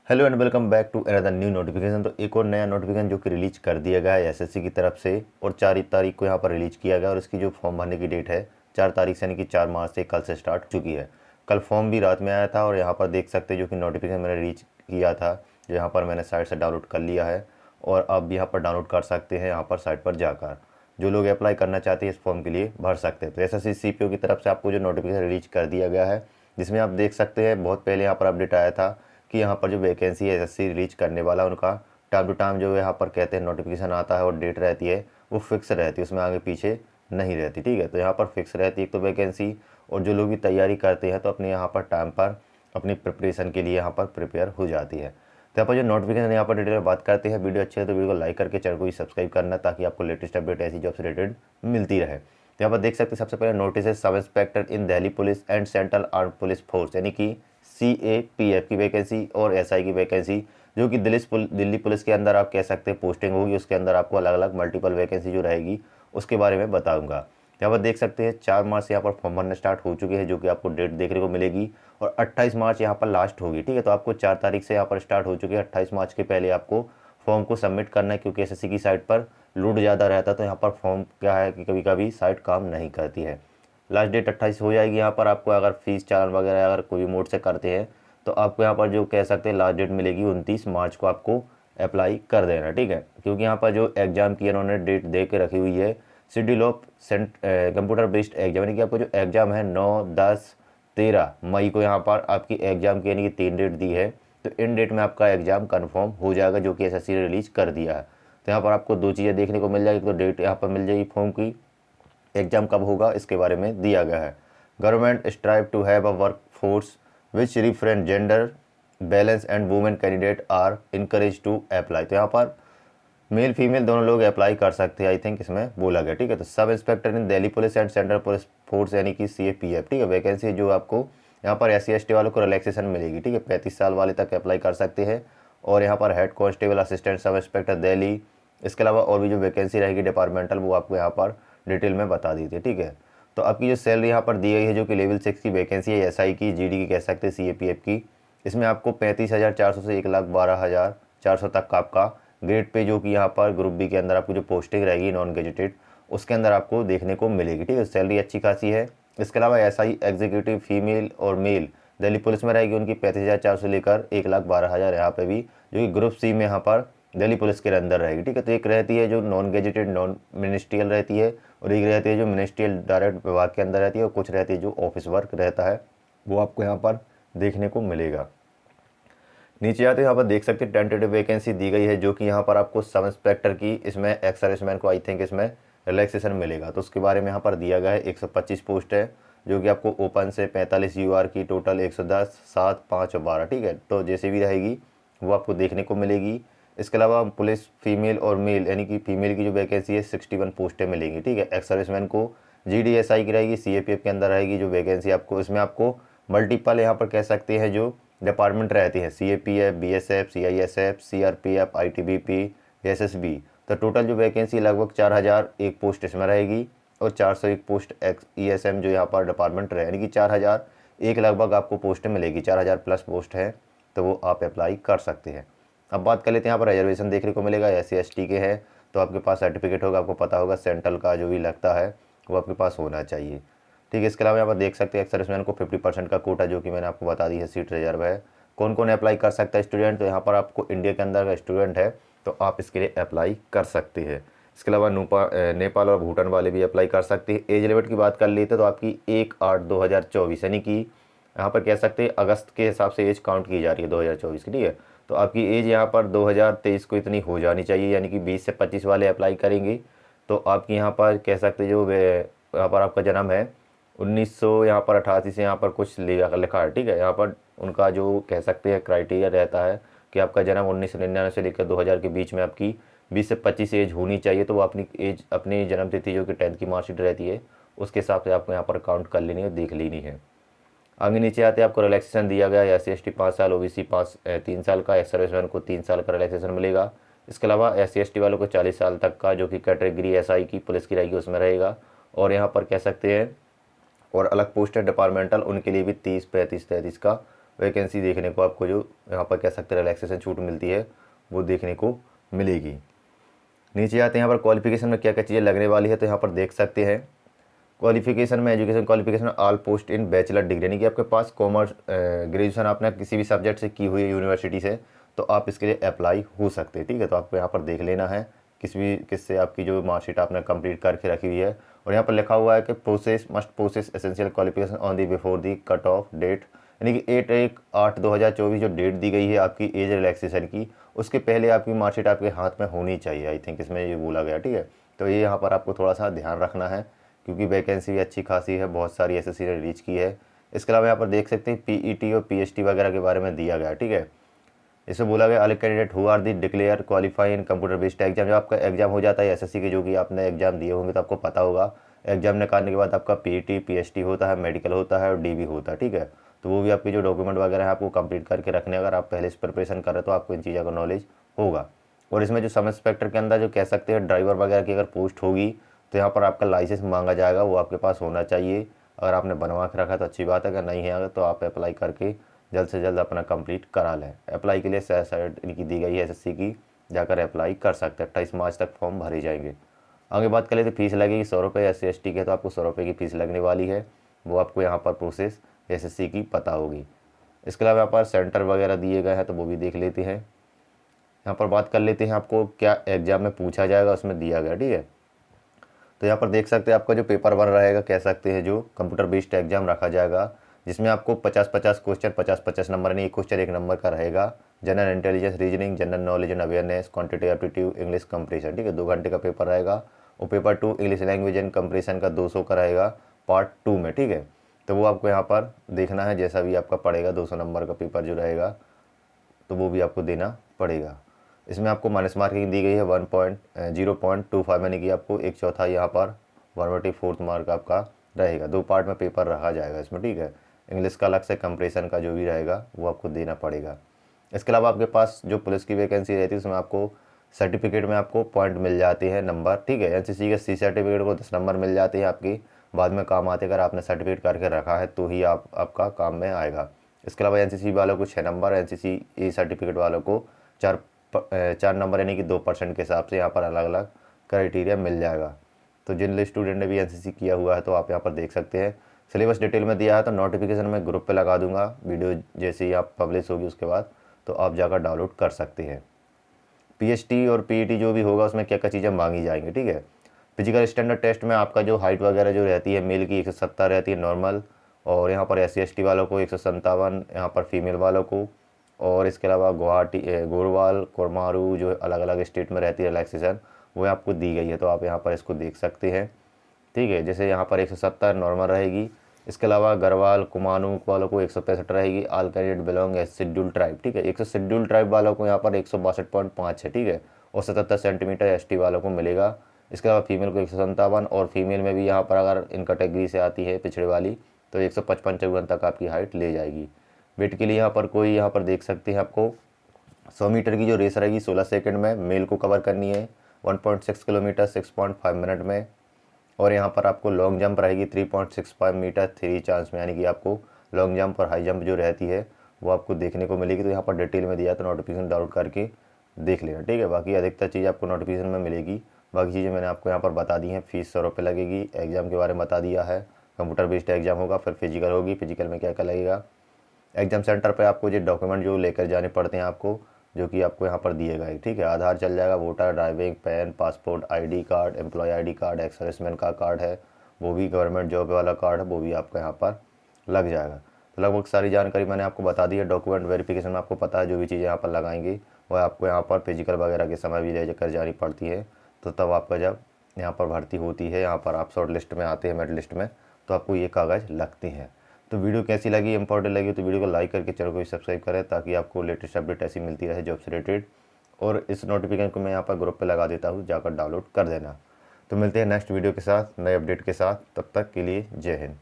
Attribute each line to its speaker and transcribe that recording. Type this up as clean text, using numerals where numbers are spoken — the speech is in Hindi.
Speaker 1: Hello and welcome back to another new notification. तो एक और नया नोटिफिकेशन जो कि रिलीज कर दिया गया है एसएससी की तरफ से और 4 तारीख को यहाँ पर रिलीज किया गया और इसकी जो फॉर्म भरने की डेट है 4 तारीख से, यानी कि 4 मार्च से कल से स्टार्ट चुकी है। कल फॉर्म भी रात में आया था और यहाँ पर देख सकते हैं जो कि नोटिफिकेशन मैंने रिलीज किया था, जो यहाँ पर मैंने साइट से डाउनलोड कर लिया है और आप भी यहाँ पर डाउनलोड कर सकते हैं। यहाँ पर साइट पर जाकर जो लोग अप्लाई करना चाहते हैं इस फॉर्म के लिए भर सकते हैं। तो एसएससी सीपीओ की तरफ से आपको जो नोटिफिकेशन रिलीज कर दिया गया है, जिसमें आप देख सकते हैं बहुत पहले यहाँ पर अपडेट आया था कि यहाँ पर जो वैकेंसी है एसएससी रिलीज करने वाला उनका टाइम टू टाइम जो यहाँ पर कहते हैं नोटिफिकेशन आता है और डेट रहती है वो फिक्स रहती है, उसमें आगे पीछे नहीं रहती। ठीक है, तो यहाँ पर फिक्स रहती है एक तो वैकेंसी, और जो लोग भी तैयारी करते हैं तो अपने यहाँ पर टाइम पर अपनी प्रिपरेशन के लिए यहाँ पर प्रिपेयर हो जाती है। तो यहाँ पर जो नोटिफिकेशन यहाँ पर डिटेल में बात करते हैं। वीडियो अच्छी है तो वीडियो को लाइक करके चैनल को भी सब्सक्राइब करना ताकि आपको लेटेस्ट अपडेट ऐसी जॉब से रिलेटेड मिलती रहे। तो यहाँ पर देख सकते हैं सबसे पहले नोटिस है sub inspector in Delhi police and central arm police force, यानी कि CAPF की वैकेंसी और SI की वैकेंसी, जो कि दिल्ली पुलिस के अंदर आप कह सकते हैं पोस्टिंग होगी। उसके अंदर आपको अलग अलग मल्टीपल वैकेंसी जो रहेगी उसके बारे में बताऊंगा। यहाँ पर देख सकते हैं 4 मार्च से यहाँ पर फॉर्म भरना स्टार्ट हो चुके हैं, जो कि आपको डेट देखने को मिलेगी और 28 मार्च यहाँ पर लास्ट होगी। ठीक है, तो आपको 4 तारीख से यहाँ पर स्टार्ट हो चुकी है। 28 मार्च के पहले आपको फॉर्म को सबमिट करना है, क्योंकि एसएससी की साइट पर लोड ज़्यादा रहता है तो यहाँ पर फॉर्म क्या है कि कभी कभी साइट काम नहीं करती है। लास्ट डेट 28 हो जाएगी। यहाँ पर आपको अगर फीस चालान वगैरह अगर कोई मोड से करते हैं तो आपको यहाँ पर जो कह सकते हैं लास्ट डेट मिलेगी 29 मार्च को आपको अप्लाई कर देना। ठीक है, क्योंकि यहाँ पर जो एग्ज़ाम की इन्होंने डेट दे के रखी हुई है schedule of computer based exam, यानी कि आपको जो एग्ज़ाम है 9, 10, 13 मई को यहाँ पर आपकी एग्ज़ाम की यानी कि 3 डेट दी है। तो इन डेट में आपका एग्ज़ाम कन्फर्म हो जाएगा, जो कि एसएससी ने रिलीज़ कर दिया है। तो यहाँ पर आपको दो चीज़ें देखने को मिल जाएगी, तो डेट यहाँ पर मिल जाएगी फॉर्म की, एग्जाम कब होगा इसके बारे में दिया गया है। Government strive to have a work force which reflect gender balance and women candidate are encourage to apply. तो यहाँ पर मेल फीमेल दोनों लोग अप्लाई कर सकते हैं, आई थिंक इसमें बोला गया। ठीक है, तो sub inspector in Delhi police and central police force, यानी कि CAPF। ठीक है, वैकेंसी जो आपको यहाँ पर SC ST वालों को रिलैक्सेशन मिलेगी। ठीक है, 35 साल वाले तक अप्लाई कर सकते हैं। और यहाँ पर head constable assistant sub inspector Delhi, इसके अलावा और भी जो वैकेंसी रहेगी डिपार्टमेंटल वो आपको यहाँ पर डिटेल में बता दी थी। ठीक है, तो आपकी जो सैलरी यहाँ पर दी गई है जो कि लेवल 6 की वैकेंसी है, SI की, GD की कह सकते हैं, CAPF की, इसमें आपको 35,400 से 1,12,400 तक का आपका ग्रेड पे जो कि यहाँ पर ग्रुप बी के अंदर आपको जो पोस्टिंग रहेगी नॉन गेजेटेड उसके अंदर आपको देखने को मिलेगी। ठीक है, सैलरी अच्छी खासी है। इसके अलावा SI एग्जीक्यूटिव फीमेल और मेल दिल्ली पुलिस में रहेगी, उनकी 35,400 से लेकर 1,12,000 यहाँ पे भी, जो कि ग्रुप C में यहाँ पर दिल्ली पुलिस के अंदर रहेगी। ठीक है, तो एक रहती है जो नॉन गेजेटेड नॉन मिनिस्ट्रियल रहती है और एक रहती है जो मिनिस्ट्रियल डायरेक्ट विभाग के अंदर रहती है और कुछ रहती है जो ऑफिस वर्क रहता है, वो आपको यहाँ पर देखने को मिलेगा। नीचे आते यहाँ पर देख सकते हैं टेंटेटिव वैकेंसी दी गई है, जो कि यहाँ पर आपको सब इंस्पेक्टर की, इसमें एक्स सर्विसमैन को आई थिंक इसमें रिलैक्सेशन मिलेगा। तो उसके बारे में यहाँ पर दिया गया है 125 पोस्ट है, जो कि आपको ओपन से 45 UR की टोटल 110, 7, 5 और 12। ठीक है, तो जैसे भी रहेगी वो आपको देखने को मिलेगी। इसके अलावा पुलिस फीमेल और मेल, यानी कि फीमेल की जो वैकेंसी है 61 पोस्टें मिलेंगी। ठीक है, एक्स सर्विसमैन को GD SI की रहेगी, CAPF के अंदर रहेगी जो वैकेंसी आपको, इसमें आपको मल्टीपल यहाँ पर कह सकते हैं जो डिपार्टमेंट रहती है, CAPF, BSF, CISF, CRPF, ITBP, SSB। तो टोटल जो वैकेंसी लगभग 4,001 पोस्ट इसमें रहेगी और 401 पोस्ट ESM जो यहाँ पर डिपार्टमेंट रहे, यानी कि 4,001 लगभग आपको पोस्टें मिलेगी। 4,000 प्लस पोस्ट है तो वो आप अप्लाई कर सकते हैं। अब बात कर लेते हैं, यहाँ पर रिजर्वेशन देखने को मिलेगा। SC ST के हैं तो आपके पास सर्टिफिकेट होगा, आपको पता होगा सेंट्रल का जो भी लगता है वो आपके पास होना चाहिए। ठीक है, इसके अलावा यहाँ पर देख सकते हैं एक्स सर्विसमैन को 50% का कोटा, जो कि मैंने आपको बता दी है, सीट रिजर्व है। कौन कौन अप्लाई कर सकता है स्टूडेंट, तो यहाँ पर आपको इंडिया के अंदर का स्टूडेंट है तो आप इसके लिए अप्लाई कर सकते हैं। इसके अलावा नेपाल और भूटान वाले भी अप्लाई कर सकते हैं। एज लिमिट की बात कर लेते तो आपकी 1/8/2024, यानी कि यहाँ पर कह सकते हैं अगस्त के हिसाब से एज काउंट की जा रही है 2024 की। ठीक है, तो आपकी एज यहाँ पर 2023 को इतनी हो जानी चाहिए, यानी कि 20 से 25 वाले अप्लाई करेंगे तो आपकी यहाँ पर कह सकते हैं जो यहाँ पर आपका जन्म है 1900 यहाँ पर 88 से यहाँ पर कुछ लिखा है। ठीक है, यहाँ पर उनका जो कह सकते हैं क्राइटेरिया रहता है कि आपका जन्म 1999 से लेकर 2000 के बीच में आपकी 20 से 25 एज होनी चाहिए। तो वो अपनी एज, अपनी जन्म तिथि जो कि 10th की मार्कशीट रहती है उसके हिसाब से आपको यहाँ पर काउंट कर लेनी है, देख लेनी है। आगे नीचे आते हैं, आपको रिलैक्सेशन दिया गया है। SC ST 5 साल, OBC 3 साल का, एक्स सर्विसमैन को 3 साल का रिलैक्सेशन मिलेगा। इसके अलावा SC ST वालों को 40 साल तक का, जो कि कैटेगरी SI की पुलिस की रहेगी उसमें रहेगा। और यहाँ पर कह सकते हैं और अलग पोस्ट है डिपार्टमेंटल, उनके लिए भी 30, 35, 33 का वैकेंसी देखने को आपको जो यहाँ पर कह सकते हैं रिलैक्सेशन छूट मिलती है वो देखने को मिलेगी। नीचे आते हैं, यहाँ पर क्वालिफिकेशन में क्या क्या चीज़ें लगने वाली है, तो यहाँ पर देख सकते हैं क्वालिफिकेशन में एजुकेशन क्वालिफिकेशन ऑल पोस्ट इन बैचलर डिग्री, यानी कि आपके पास कॉमर्स ग्रेजुएशन आपने किसी भी सब्जेक्ट से की हुई है यूनिवर्सिटी से, तो आप इसके लिए अप्लाई हो सकते हैं। ठीक है, तो आपको यहाँ पर देख लेना है किससे आपकी जो मार्कशीट आपने कंप्लीट करके रखी हुई है। और यहाँ पर लिखा हुआ है कि process must process essential qualification on the before the cut off date, यानी कि 8/1/2024 जो डेट दी गई है आपकी एज रिलैक्सेशन की, उसके पहले आपकी मार्कशीट आपके हाथ में होनी चाहिए। आई थिंक इसमें ये बोला गया। ठीक है, तो ये यहाँ पर आपको थोड़ा सा ध्यान रखना है क्योंकि वैकेंसी भी अच्छी खासी है, बहुत सारी एसएससी ने रिलीज की है। इसके अलावा यहाँ पर देख सकते हैं पीईटी और पीएचटी वगैरह के बारे में दिया गया। ठीक है, इसमें बोला गया all candidate who are the declare qualify in computer based exam, जब आपका एग्जाम हो जाता है एसएससी के, जो कि आपने एग्जाम दिए होंगे तो आपको पता होगा, एग्जाम निकालने के बाद आपका पीईटी पीएचटी होता है, मेडिकल होता है और डीबी होता है। ठीक है, तो वो भी आपके जो डॉक्यूमेंट वगैरह है आपको कंप्लीट करके रखने, अगर आप पहले से प्रिपरेशन कर रहे हो तो आपको इन चीज़ों का नॉलेज होगा। और इसमें जो सब इंस्पेक्टर के अंदर जो कह सकते हैं ड्राइवर वगैरह की अगर पोस्ट होगी तो यहाँ पर आपका लाइसेंस मांगा जाएगा, वो आपके पास होना चाहिए। अगर आपने बनवा के रखा तो अच्छी बात है, अगर नहीं है तो आप अप्लाई करके जल्द से जल्द अपना कंप्लीट करा लें। अप्लाई के लिए वेबसाइट इनकी दी गई है एसएससी की, जाकर अप्लाई कर सकते हैं। 28 मार्च तक फॉर्म भरे जाएंगे। आगे बात करें तो फीस लगेगी 100 रुपये, SC/ST के तो आपको 100 रुपये की फ़ीस लगने वाली है, वो आपको यहाँ पर प्रोसेस एसएससी की पता होगी। इसके अलावा यहाँ पर सेंटर वगैरह दिए गए हैं तो वो भी देख लेते हैं। यहाँ पर बात कर लेते हैं आपको क्या एग्जाम में पूछा जाएगा, उसमें दिया गया। ठीक है, तो यहाँ पर देख सकते हैं आपका जो पेपर 1 रहेगा, कह सकते हैं जो कंप्यूटर बेस्ड एग्जाम रखा जाएगा, जिसमें आपको 50-50 क्वेश्चन 50-50 नंबर, यानी एक क्वेश्चन 1 नंबर का रहेगा। General intelligence, reasoning, general knowledge and awareness, quantitative aptitude, English comprehension. ठीक है, 2 घंटे का पेपर रहेगा। और paper 2 English language and comprehension का 200 का रहेगा पार्ट 2 में। ठीक है, तो वो आपको यहाँ पर देखना है, जैसा भी आपका पड़ेगा 200 नंबर का पेपर जो रहेगा तो वो भी आपको देना पड़ेगा। इसमें आपको माइनस मार्किंग दी गई है 0.25, यानी कि आपको 1/4 यहाँ पर 1/4 मार्क आपका रहेगा। 2 पार्ट में पेपर रखा जाएगा इसमें। ठीक है, इंग्लिश का अलग से, कंप्रेशन का जो भी रहेगा वो आपको देना पड़ेगा। इसके अलावा आपके पास जो पुलिस की वैकेंसी रहती है उसमें आपको सर्टिफिकेट में आपको पॉइंट मिल जाते हैं, नंबर। ठीक है, एनसीसी के सी सर्टिफिकेट को 10 नंबर मिल जाते हैं आपकी, बाद में काम आते हैं। अगर आपने सर्टिफिकेट करके रखा है तो ही आपका काम में आएगा। इसके अलावा एनसीसी वालों को 6 नंबर, एनसीसी ए सर्टिफिकेट वालों को 4 नंबर, यानी कि 2% के हिसाब से यहाँ पर अलग अलग क्राइटेरिया मिल जाएगा। तो जिन स्टूडेंट ने भी एनसीसी किया हुआ है तो आप यहाँ पर देख सकते हैं। सिलेबस डिटेल में दिया है, तो नोटिफिकेशन में ग्रुप पे लगा दूंगा, वीडियो जैसे ही आप पब्लिश होगी उसके बाद, तो आप जाकर डाउनलोड कर सकते हैं। पीएचटी और पीईटी जो भी होगा उसमें क्या क्या चीज़ें मांगी जाएंगी। ठीक है, फिजिकल स्टैंडर्ड टेस्ट में आपका जो हाइट वगैरह जो रहती है, मेल की 170 रहती है नॉर्मल, और यहाँ पर SC/ST वालों को 157, यहाँ पर फीमेल वालों को। और इसके अलावा गुवाहाटी, गोरवाल, कोरमारू जो अलग अलग स्टेट में रहती है रिलैक्सेशन, वो आपको दी गई है, तो आप यहाँ पर इसको देख सकते हैं। ठीक है, जैसे यहाँ पर 170 नॉर्मल रहेगी। इसके अलावा गढ़वाल कुमाऊं वालों को 165 रहेगी। All candidate belong as schedule tribe. ठीक है, 100 शेड्यूल ट्राइब वालों को यहाँ पर 162.5 है। ठीक है, और 77 सेंटीमीटर ST वालों को मिलेगा। इसके अलावा फीमेल को 157, और फीमेल में भी यहाँ पर अगर इन कैटेगरी से आती है पिछड़े वाली तो 155-54 तक आपकी हाइट ले जाएगी। वेट के लिए यहाँ पर देख सकते हैं आपको 100 मीटर की जो रेस रहेगी 16 सेकंड में मेल को कवर करनी है, 1.6 किलोमीटर 6.5 मिनट में। और यहाँ पर आपको लॉन्ग जंप रहेगी 3.65 मीटर 3 चांस में, यानी कि आपको लॉन्ग जंप और हाई जंप जो रहती है वो आपको देखने को मिलेगी। तो यहाँ पर डिटेल में दिया है, तो नोटिफिकेशन डाउनलोड करके देख लेना। ठीक है, बाकी अधिकतर चीज़ आपको नोटिफिकेशन में मिलेगी। बाकी चीज़ें मैंने आपको यहाँ पर बता दी हैं। फीस 100 रुपये लगेगी। एग्जाम के बारे में बता दिया है, कंप्यूटर बेस्ड एग्जाम होगा। फिर फिजिकल होगी, फिजिकल में क्या क्या लगेगा। एग्जाम सेंटर पे आपको जो डॉक्यूमेंट जो लेकर जाने पड़ते हैं आपको, जो कि आपको यहाँ पर दिए गए। ठीक है, आधार चल जाएगा, voter, driving, PAN, passport, ID card, employ ID card, ex serviceman का कार्ड है, वो भी गवर्नमेंट जॉब वाला कार्ड है, वो भी आपका यहाँ पर लग जाएगा। तो लगभग सारी जानकारी मैंने आपको बता दी है। डॉक्यूमेंट वेरिफिकेशन में आपको पता है जो भी चीज़ें यहाँ पर लगाएंगी वह आपको यहाँ पर फिजिकल वगैरह के समय भी ले कर जानी पड़ती है। तो तब आपका जब यहाँ पर भर्ती होती है, यहाँ पर आप शॉर्ट लिस्ट में आते हैं, मेरिट लिस्ट में, तो आपको ये कागज़ लगते हैं। तो वीडियो कैसी लगी, इंपॉर्टेंट लगी तो वीडियो को लाइक करके चैनल को भी सब्सक्राइब करें, ताकि आपको लेटेस्ट अपडेट ऐसी मिलती रहे जॉब से रिलेटेड। और इस नोटिफिकेशन को मैं यहाँ पर ग्रुप पे लगा देता हूँ, जाकर डाउनलोड कर देना। तो मिलते हैं नेक्स्ट वीडियो के साथ, नए अपडेट के साथ। तब तक के लिए जय हिंद।